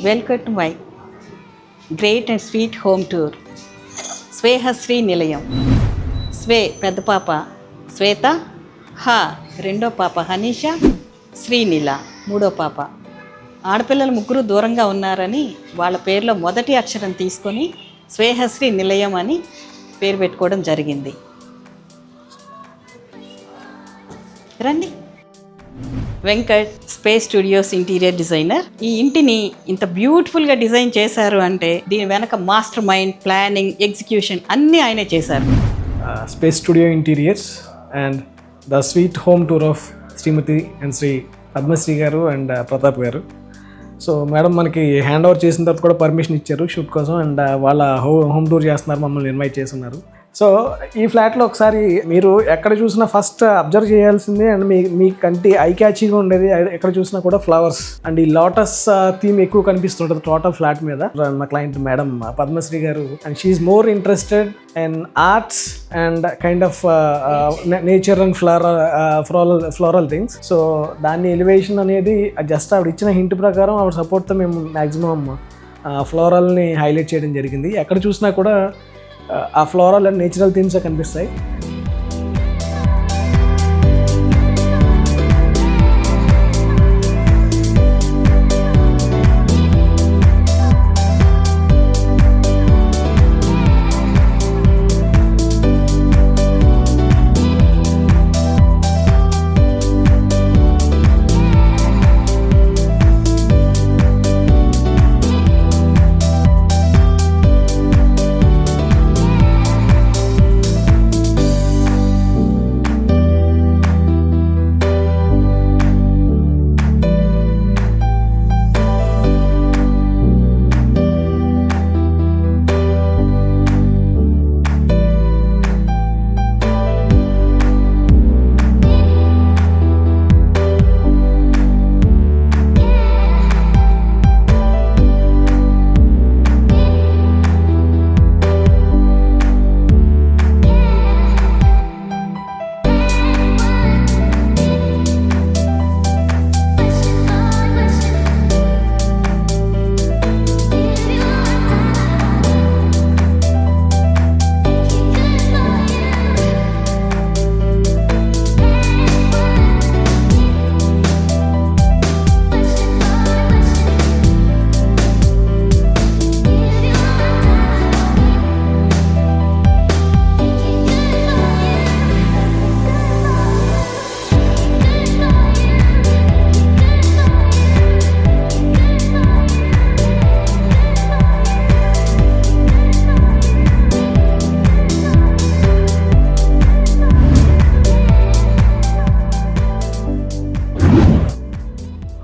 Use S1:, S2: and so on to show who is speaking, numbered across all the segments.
S1: Welcome to my great and sweet home tour Swehashri నిలయం. స్వే పెద్ద పాప శ్వేత, హ రెండో పాప హనీష, శ్రీనిల మూడో పాప. ఆడపిల్లలు ముగ్గురు దూరంగా ఉన్నారని వాళ్ళ పేర్లో మొదటి అక్షరం తీసుకొని స్వేహశ్రీ నిలయం అని పేరు పెట్టుకోవడం జరిగింది. రండి. Venkat space studios interior designer. ఈ ఇంటిని ఇంత బ్యూటిఫుల్గా డిజైన్ చేశారు అంటే దీని వెనక మాస్టర్ మైండ్, ప్లానింగ్, ఎగ్జిక్యూషన్ అన్నీ ఆయనే చేశారు.
S2: Space studio interiors and the sweet home tour of Shrimati and Shri Padmashri garu and Pratap garu. So madam మనకి హ్యాండ్ ఓవర్ చేసిన తర్వాత కూడా పర్మిషన్ ఇచ్చారు షూట్ కోసం, అండ్ వాళ్ళ హోమ్ టూర్ చేస్తున్నారు, మమ్మల్ని ఇన్వైట్ చేస్తున్నారు. సో ఈ ఫ్లాట్లో ఒకసారి మీరు ఎక్కడ చూసినా ఫస్ట్ అబ్జర్వ్ చేయాల్సింది అండ్ మీ కంటి ఐ క్యాచీగా ఉండేది ఎక్కడ చూసినా కూడా ఫ్లవర్స్ అండ్ ఈ లోటస్ థీమ్ ఎక్కువ కనిపిస్తుంటుంది టోటల్ ఫ్లాట్ మీద. మా client madam Padmashri garu, and she more interested in arts and kind of nature and floral things. So దాన్ని ఎలివేషన్ అనేది జస్ట్ ఆవిడ ఇచ్చిన హింట్ ప్రకారం ఆవిడ సపోర్ట్తో మేము మ్యాక్సిమం ఫ్లోరల్ని హైలైట్ చేయడం జరిగింది. ఎక్కడ చూసినా కూడా ఆ ఫ్లోరల్ అండ్ నేచురల్ థీమ్స్ కనిపిస్తాయి.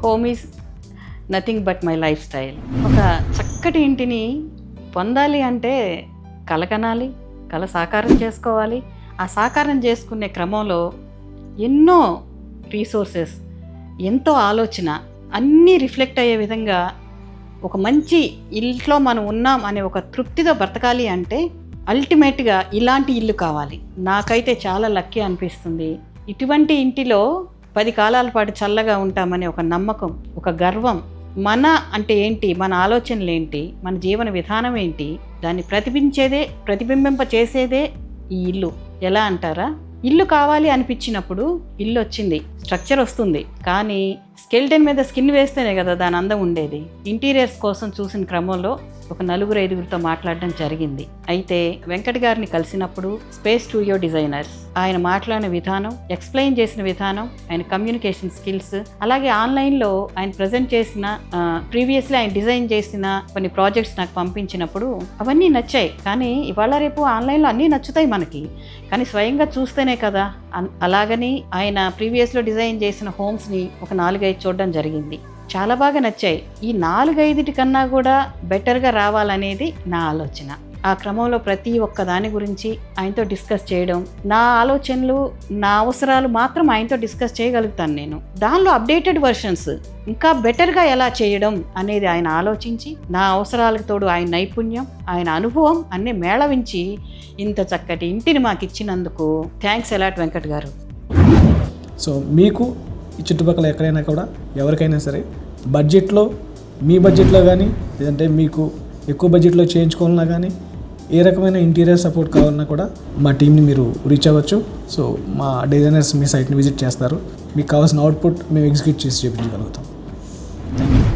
S1: Home is nothing but my life style. ఒక చక్కటి ఇంటిని పొందాలి అంటే కల కనాలి, కల సాకారం చేసుకోవాలి. ఆ సాకారం చేసుకునే క్రమంలో ఎన్నో రీసోర్సెస్, ఎంతో ఆలోచన అన్నీ రిఫ్లెక్ట్ అయ్యే విధంగా ఒక మంచి ఇంట్లో మనం ఉన్నాం అనే ఒక తృప్తితో బ్రతకాలి అంటే అల్టిమేట్గా ఇలాంటి ఇల్లు కావాలి. నాకైతే చాలా లక్కీ అనిపిస్తుంది. ఇటువంటి ఇంటిలో 10 కాలాల పాటు చల్లగా ఉంటామనే ఒక నమ్మకం, ఒక గర్వం. మన అంటే ఏంటి, మన ఆలోచనలు ఏంటి, మన జీవన విధానం ఏంటి, దాన్ని ప్రతిబింబింప చేసేదే ఈ ఇల్లు. ఎలా అంటారా, ఇల్లు కావాలి అనిపించినప్పుడు ఇల్లు వచ్చింది, స్ట్రక్చర్ వస్తుంది, కానీ స్కెల్టన్ మీద స్కిన్ వేస్తేనే కదా దాని అందం ఉండేది. ఇంటీరియర్స్ కోసం చూసిన క్రమంలో ఒక 4-5 మాట్లాడడం జరిగింది. అయితే వెంకట్ గారిని కలిసినప్పుడు స్పేస్ స్టూడియో డిజైనర్స్ ఆయన మాట్లాడిన విధానం, ఎక్స్ప్లెయిన్ చేసిన విధానం, ఆయన కమ్యూనికేషన్ స్కిల్స్, అలాగే ఆన్లైన్లో ఆయన ప్రజెంట్ చేసిన ప్రీవియస్లీ ఆయన డిజైన్ చేసిన కొన్ని ప్రాజెక్ట్స్ నాకు పంపించినప్పుడు అవన్నీ నచ్చాయి. కానీ ఇవాళ రేపు ఆన్లైన్లో అన్నీ నచ్చుతాయి మనకి, కానీ స్వయంగా చూస్తేనే కదా. అలాగని ఆయన ప్రీవియస్లో డిజైన్ చేసిన హోమ్స్ని ఒక 4-5 చూడడం జరిగింది. చాలా బాగా నచ్చాయి. ఈ 4-5 కన్నా కూడా బెటర్గా రావాలనేది నా ఆలోచన. ఆ క్రమంలో ప్రతి ఒక్క దాని గురించి ఆయనతో డిస్కస్ చేయడం, నా ఆలోచనలు, నా అవసరాలు మాత్రం ఆయనతో డిస్కస్ చేయగలుగుతాను నేను. దానిలో అప్డేటెడ్ వర్షన్స్ ఇంకా బెటర్గా ఎలా చేయడం అనేది ఆయన ఆలోచించి, నా అవసరాలకు తోడు ఆయన నైపుణ్యం, ఆయన అనుభవం అన్నీ మేళవించి ఇంత చక్కటి ఇంటిని మాకు ఇచ్చినందుకు థ్యాంక్స్ అలాట్ వెంకట్ గారు.
S2: సో మీకు ఈ చుట్టుపక్కల ఎక్కడైనా కూడా ఎవరికైనా సరే బడ్జెట్లో మీ బడ్జెట్లో కానీ లేదంటే మీకు ఎక్కువ బడ్జెట్లో చేయించుకోవాలన్నా కానీ ఏ రకమైన ఇంటీరియర్ సపోర్ట్ కావాలన్నా కూడా మా టీంని మీరు రీచ్ అవ్వచ్చు. సో మా డిజైనర్స్ మీ సైట్ని విజిట్ చేస్తారు. మీకు కావాల్సిన అవుట్పుట్ మేము ఎగ్జిక్యూట్ చేసి చూపించగలుగుతాం. Thank you.